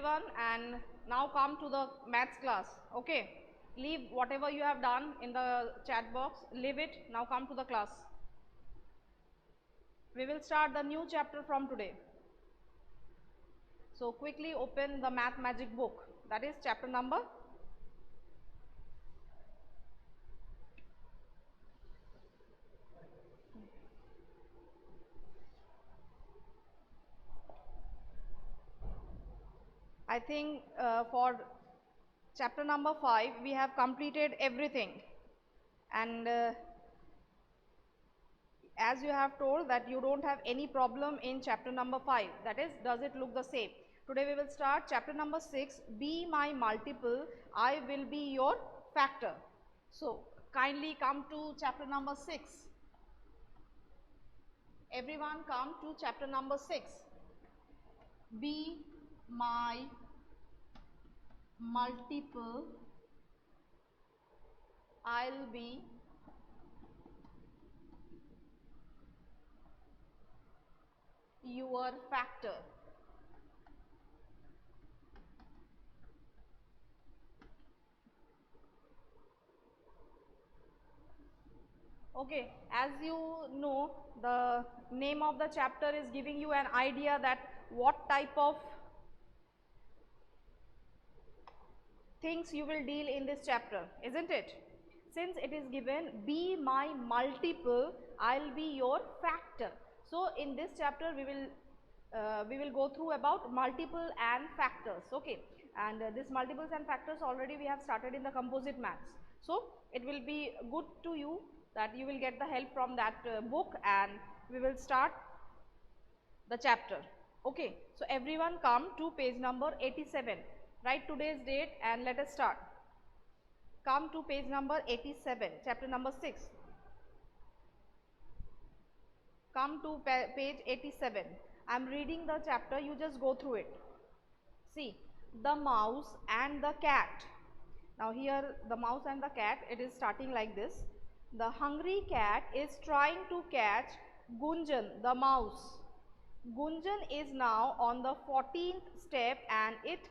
everyone, and now come to the maths class. Okay, leave whatever you have done in the chat box, leave it, now come to the class. We will start the new chapter from today. So quickly open the math magic book, that is chapter number. I think for chapter number 5 we have completed everything, and as you have told that you don't have any problem in chapter number 5, that is, does it look the same? Today we will start chapter number 6, be my multiple, I will be your factor. So kindly come to chapter number 6. Everyone come to chapter number 6. Be my multiple, I'll be your factor. Okay, as you know, the name of the chapter is giving you an idea that what type of things you will deal in this chapter, isn't it? Since it is given be my multiple, I'll be your factor. So in this chapter we will go through about multiple and factors. Okay, and this multiples and factors already we have started in the composite maths. So it will be good to you that you will get the help from that book, and we will start the chapter. Okay, so everyone come to page number 87. Write today's date and let us start. Come to page number 87, chapter number 6. Come to page 87. I am reading the chapter, you just go through it. See, the mouse and the cat. Now here the mouse and the cat, it is starting like this. The hungry cat is trying to catch Gunjan, the mouse. Gunjan is now on the 14th step and it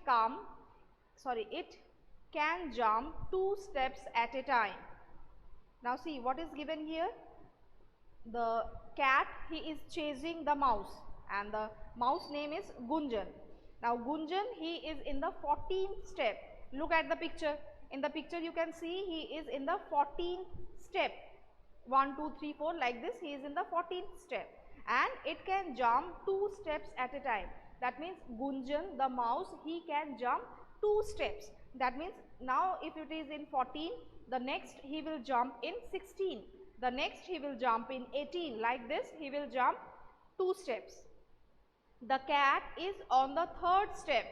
can jump 2 steps at a time. Now see what is given here. The cat, he is chasing the mouse and the mouse name is Gunjan. Now Gunjan, he is in the 14th step. Look at the picture. In the picture you can see he is in the 14th step. 1, 2, 3, 4 like this, he is in the 14th step. And it can jump 2 steps at a time. That means Gunjan, the mouse, he can jump 2 steps. That means now if it is in 14, the next he will jump in 16. The next he will jump in 18. Like this, he will jump 2 steps. The cat is on the 3rd step.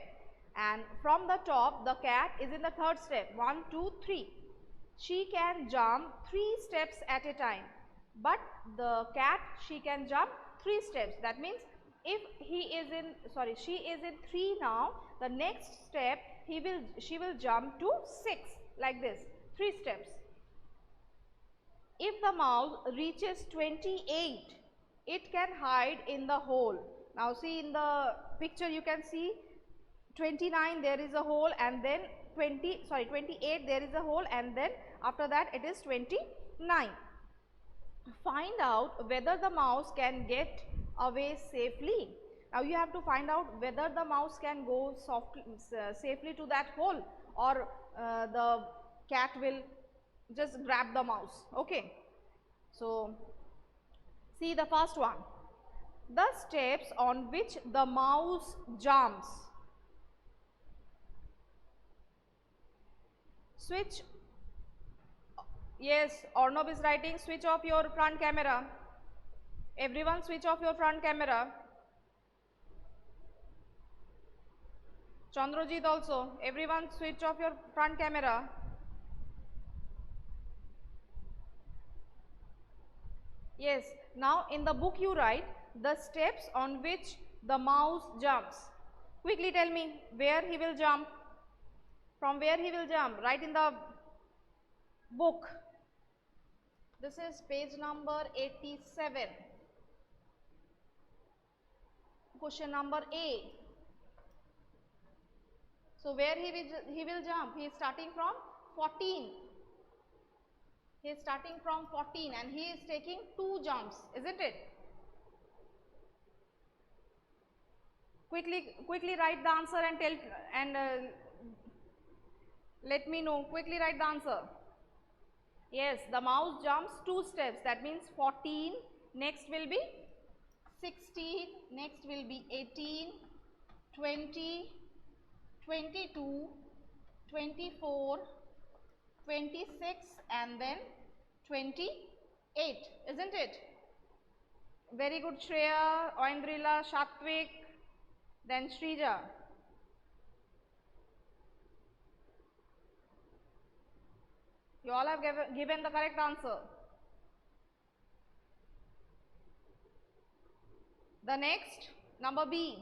And from the top, the cat is in the 3rd step. 1, 2, 3. She can jump 3 steps at a time. But the cat, she can jump 3 steps. That means if she is in 3 now, the next step she will jump to 6 like this, 3 steps. If the mouse reaches 28, it can hide in the hole. Now see in the picture you can see 29 there is a hole, and then 28 there is a hole, and then after that it is 29. Find out whether the mouse can get away safely. Now you have to find out whether the mouse can go safely to that hole, or the cat will just grab the mouse. Okay, so see the first one, the steps on which the mouse jumps. Switch. Yes, Arnab is writing, switch off your front camera. Everyone switch off your front camera. Chandrajit also, everyone switch off your front camera. Yes, now in the book you write the steps on which the mouse jumps. Quickly tell me where he will jump. From where he will jump? Write in the book. This is page number 87. Question number A. So where he will jump? He is starting from 14. He is starting from 14 and he is taking 2 jumps, isn't it? Quickly write the answer and tell and let me know. Quickly write the answer. Yes, the mouse jumps 2 steps. That means 14. Next will be 16. Next will be 18, 20, 22, 24, 26 and then 28, isn't it? Very good, Shreya, Oindrila, Shatvik, then Shrija. You all have given the correct answer. The next, number B,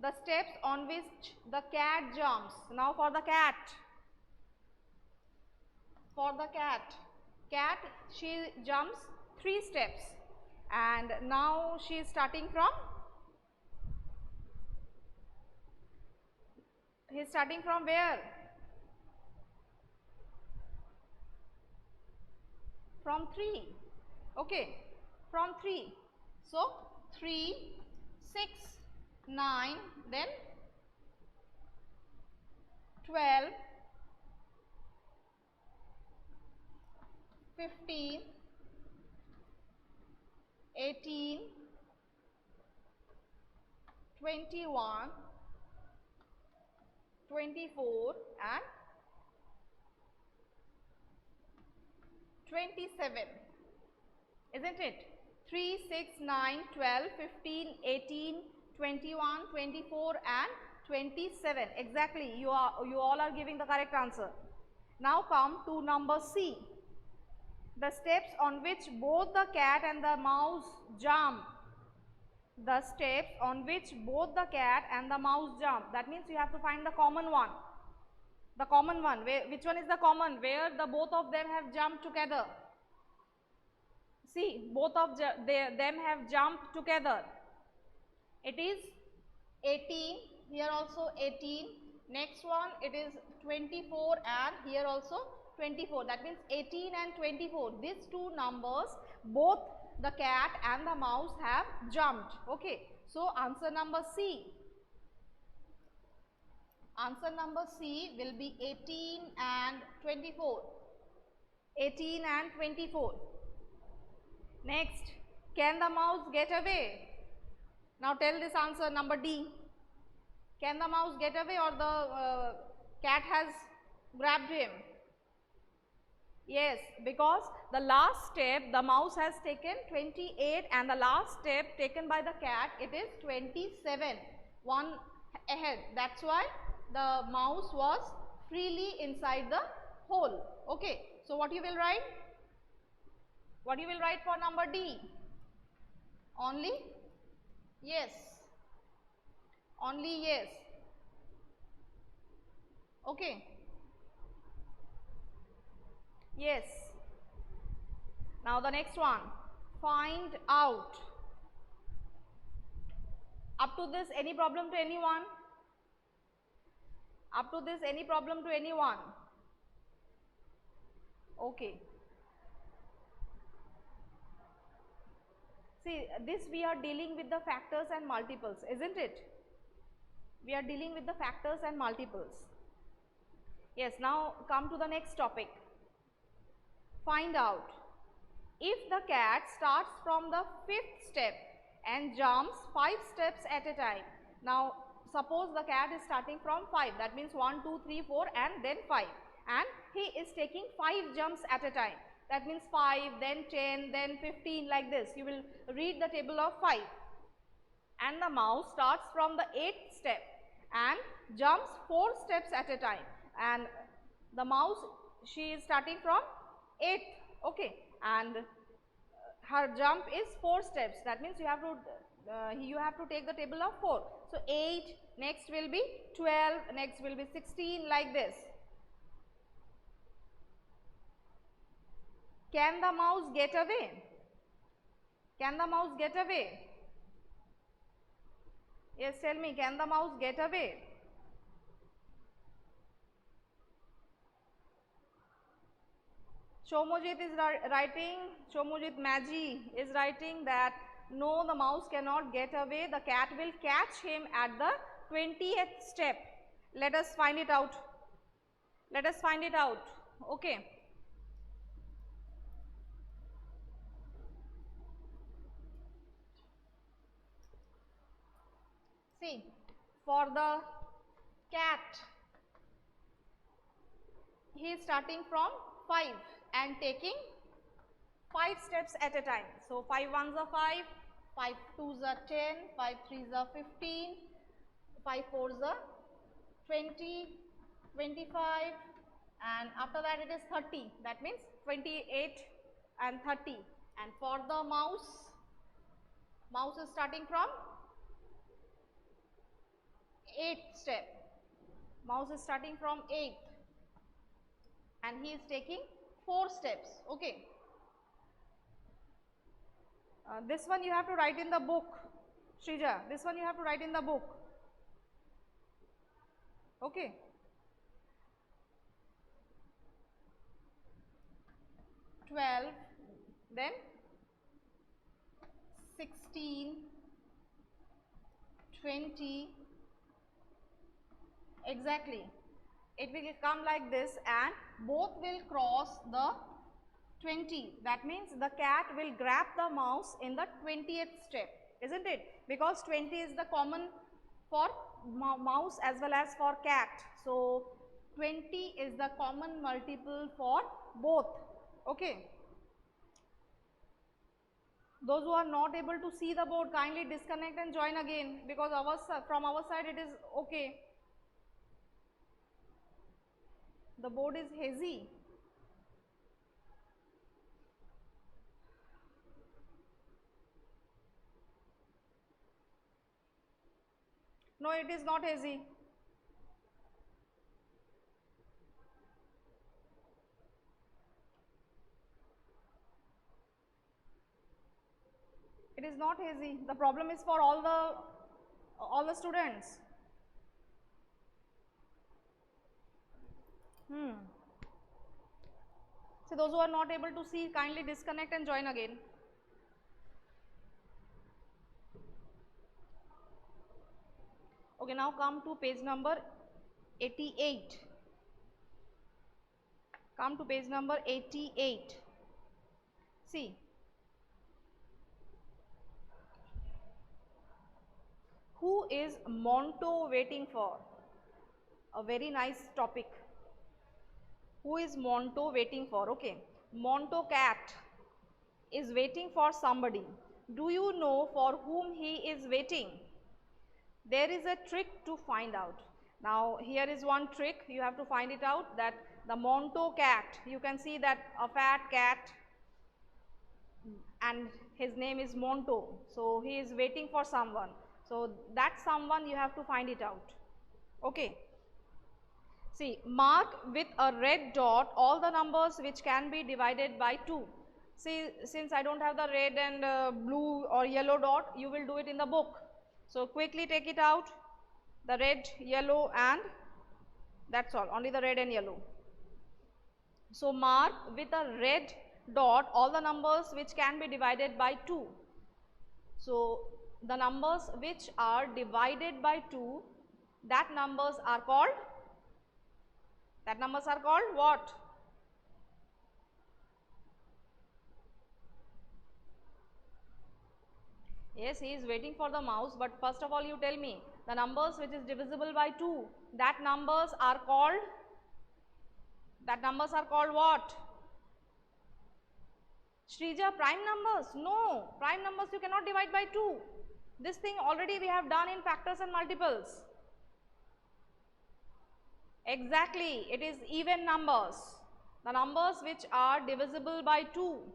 the steps on which the cat jumps. Now for the cat. For the cat, she jumps 3 steps and now she is starting from, he is starting from where? From 3, okay, from 3. So 3, 6, 9, then 12, 15, 18, 21, 24 and 27, isn't it? 3, 6, 9, 12, 15, 18, 21, 24 and 27. Exactly, you all are giving the correct answer. Now come to number C. The steps on which both the cat and the mouse jump. The steps on which both the cat and the mouse jump. That means you have to find the common one. The common one. Which one is the common? Where the both of them have jumped together. See, both of them have jumped together. It is 18. Here also 18. Next one it is 24 and here also 24. That means 18 and 24. These two numbers, both the cat and the mouse have jumped. Okay. So answer number C. Answer number C will be 18 and 24. 18 and 24. Next, can the mouse get away? Now tell this answer, number D. Can the mouse get away or the cat has grabbed him? Yes, because the last step the mouse has taken 28 and the last step taken by the cat, it is 27, one ahead. That's why the mouse was freely inside the hole. Okay, so what you will write? What you will write for number D? Only yes. Only yes. Okay. Yes. Now the next one. Find out. Up to this, any problem to anyone? Up to this, any problem to anyone? Okay. See, this we are dealing with the factors and multiples, isn't it? We are dealing with the factors and multiples. Yes, now come to the next topic. Find out. If the cat starts from the 5th step and jumps 5 steps at a time. Now, suppose the cat is starting from 5. That means 1, 2, 3, 4 and then 5. And he is taking 5 jumps at a time. That means 5, then 10, then 15 like this. You will read the table of 5. And the mouse starts from the 8th step and jumps 4 steps at a time. And the mouse, she is starting from 8th. Okay. And her jump is 4 steps. That means you have to take the table of 4. So 8, next will be 12, next will be 16 like this. Can the mouse get away? Can the mouse get away? Yes, tell me, can the mouse get away? Shomojit is writing, Shomojit Maji is writing that no, the mouse cannot get away, the cat will catch him at the 20th step. Let us find it out. Let us find it out. Okay. See, for the cat, he is starting from 5 and taking 5 steps at a time. So, 5 ones are 5, 5 twos are 10, 5 threes are 15, 5 fours are 20, 25, and after that it is 30. That means 28 and 30. And for the mouse is starting from 8th step. Mouse is starting from 8th and he is taking 4 steps. Okay. This one you have to write in the book, Shrija. This one you have to write in the book. Okay. Then 16, 20, exactly. It will come like this and both will cross the 20. That means the cat will grab the mouse in the 20th step, isn't it? Because 20 is the common for mouse as well as for cat. So, 20 is the common multiple for both. Okay. Those who are not able to see the board, kindly disconnect and join again, because from our side it is okay. The board is hazy. No, it is not hazy. It is not hazy. The problem is for all the students. So those who are not able to see, kindly disconnect and join again. Okay, now come to page number 88. Come to page number 88. See, who is Monto waiting for? A very nice topic. Who is Monto waiting for? Okay, Monto cat is waiting for somebody. Do you know for whom he is waiting? There is a trick to find out. Now, here is one trick. You have to find it out, that the Monto cat, you can see that a fat cat and his name is Monto. So, he is waiting for someone. So, that someone you have to find it out. Okay. See, mark with a red dot all the numbers which can be divided by 2. See, since I don't have the red and blue or yellow dot, you will do it in the book. So, quickly take it out, the red, yellow and that's all, only the red and yellow. So, mark with a red dot all the numbers which can be divided by 2. So, the numbers which are divided by 2, that numbers are called what? Yes, he is waiting for the mouse, but first of all you tell me, the numbers which is divisible by 2, that numbers are called what? Shrija, prime numbers? No, prime numbers you cannot divide by 2. This thing already we have done in factors and multiples. Exactly, it is even numbers. The numbers which are divisible by 2,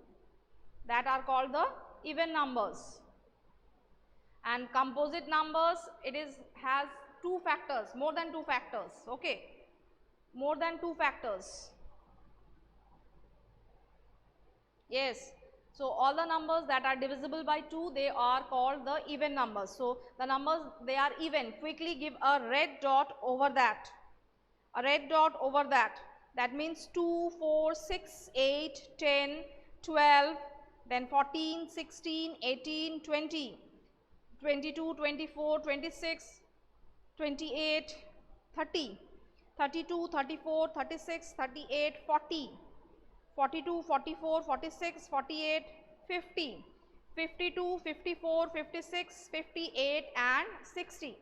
that are called the even numbers. And composite numbers, it has 2 factors, more than 2 factors, okay, more than 2 factors. Yes, so all the numbers that are divisible by 2, they are called the even numbers. So the numbers, they are even. Quickly give a red dot over that, a red dot over that. That means 2, 4, 6, 8, 10, 12, then 14, 16, 18, 20, 22, 24, 26, 28, 30, 32, 34, 36, 38, 40, 42, 44, 46, 48, 50, 52, 54, 56, 58 and 60.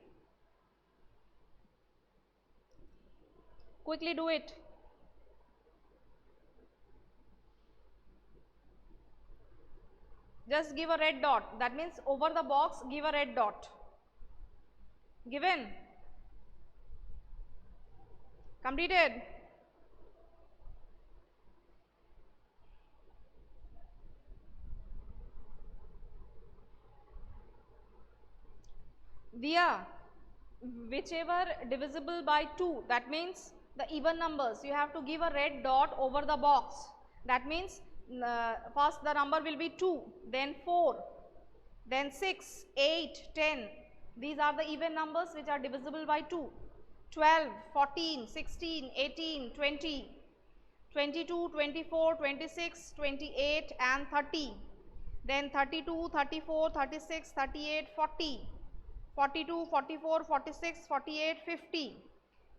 Quickly do it. Just give a red dot. That means over the box, give a red dot. Given. Completed. Via whichever divisible by 2, that means the even numbers, you have to give a red dot over the box. That means first the number will be 2, then 4, then 6, 8, 10. These are the even numbers which are divisible by 2. 12, 14, 16, 18, 20, 22, 24, 26, 28 and 30. Then 32, 34, 36, 38, 40. 42, 44, 46, 48, 50,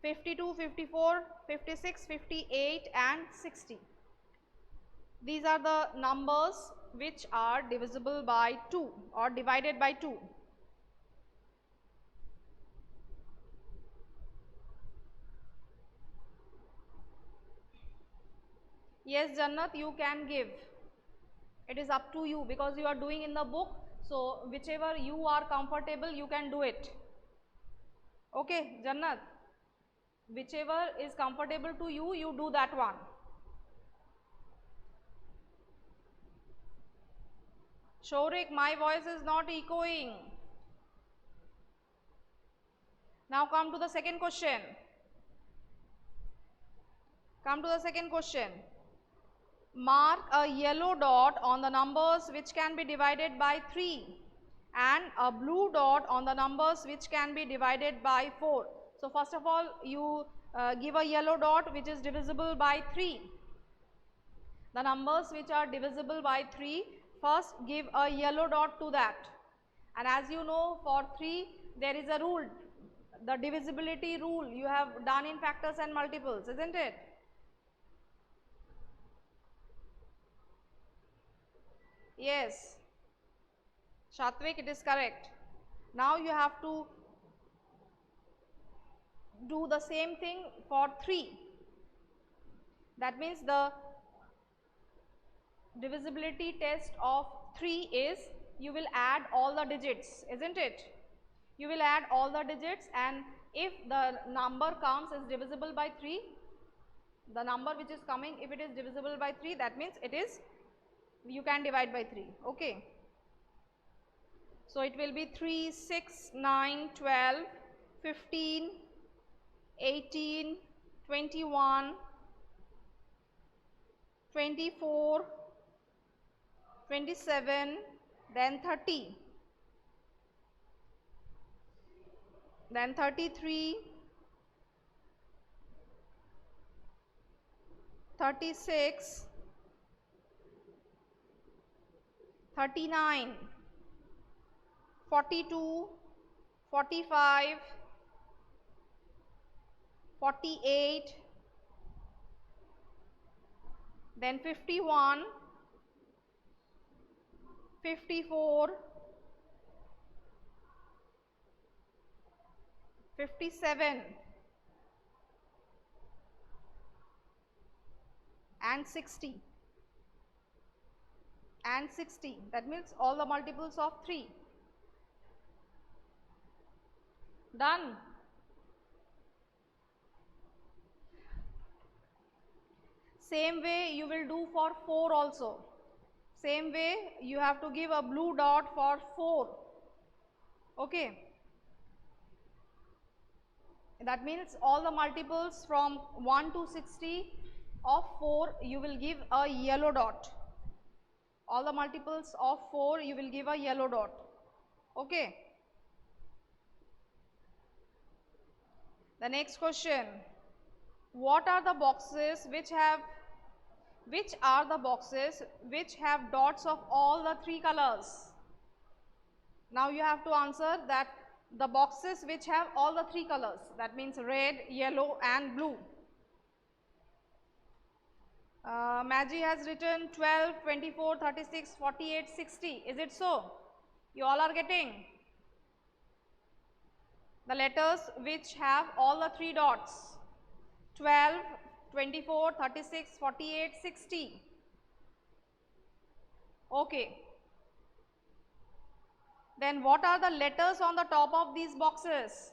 52, 54, 56, 58 and 60. These are the numbers which are divisible by 2 or divided by 2. Yes, Jannat, you can give. It is up to you because you are doing in the book. So, whichever you are comfortable, you can do it. Okay, Jannat, whichever is comfortable to you, you do that one. Shaurik, my voice is not echoing. Now come to the second question. Come to the second question. Mark a yellow dot on the numbers which can be divided by 3 and a blue dot on the numbers which can be divided by 4. So, first of all, you give a yellow dot which is divisible by 3. The numbers which are divisible by 3, first give a yellow dot to that. And as you know, for 3 there is a rule, the divisibility rule you have done in factors and multiples, isn't it? Yes, Shatvik, it is correct. Now you have to do the same thing for 3. That means the divisibility test of 3 is you will add all the digits, isn't it? You will add all the digits, and if the number comes is divisible by 3, the number which is coming, if it is divisible by 3, that means it is, you can divide by 3. Okay. So, it will be 3, 6, 9, 12, 15, 18, 21, 24, 27, then 30, then 33, 36, 39, 42, 45, 48, then 51, 54, 57 and 60 and 60. That means all the multiples of 3. Done. Same way you will do for 4 also. Same way you have to give a blue dot for 4. Okay. That means all the multiples from 1 to 60 of 4 you will give a yellow dot. All the multiples of 4 you will give a yellow dot. Okay. The next question. what are the boxes which are the boxes which have dots of all the three colors? Now you have to answer that the boxes which have all the three colors, that means red, yellow and blue. Maggie has written 12, 24, 36, 48, 60. Is it so? You all are getting the letters which have all the three dots: 12, 24, 36, 48, 60. Okay. Then what are the letters on the top of these boxes?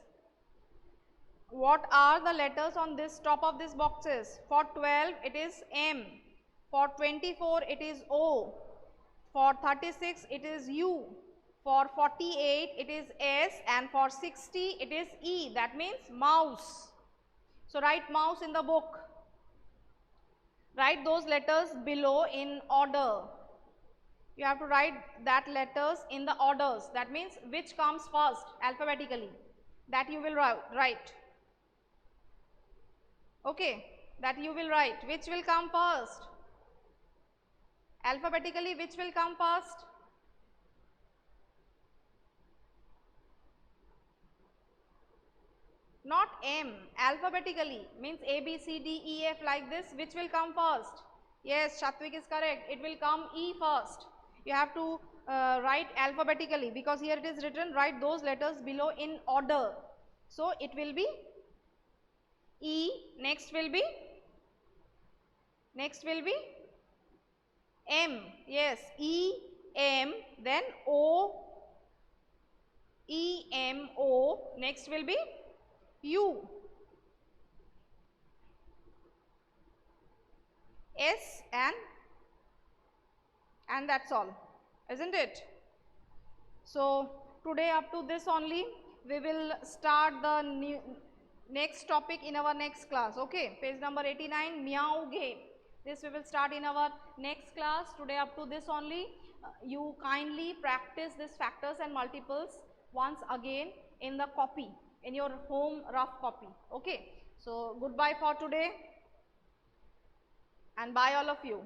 What are the letters on this top of these boxes? For 12 it is M, for 24 it is O, for 36 it is U, for 48 it is S, and for 60 it is E, that means mouse. So write mouse in the book. Write those letters below in order. You have to write that letters in the orders, that means which comes first alphabetically, that you will write. Okay, that you will write. Which will come first? Alphabetically, which will come first? Not M, alphabetically, means A, B, C, D, E, F like this. Which will come first? Yes, Shatvik is correct. It will come E first. You have to write alphabetically, because here it is written, write those letters below in order. So it will be E, next will be M. Yes, E, M, then O, E, M, O, next will be U, S, and that's all, isn't it? So today up to this only. We will start the next topic in our next class. Okay, page number 89, meow game. This we will start in our next class. Today up to this only. You kindly practice this factors and multiples once again in the copy, in your home rough copy. Okay, so goodbye for today and bye all of you.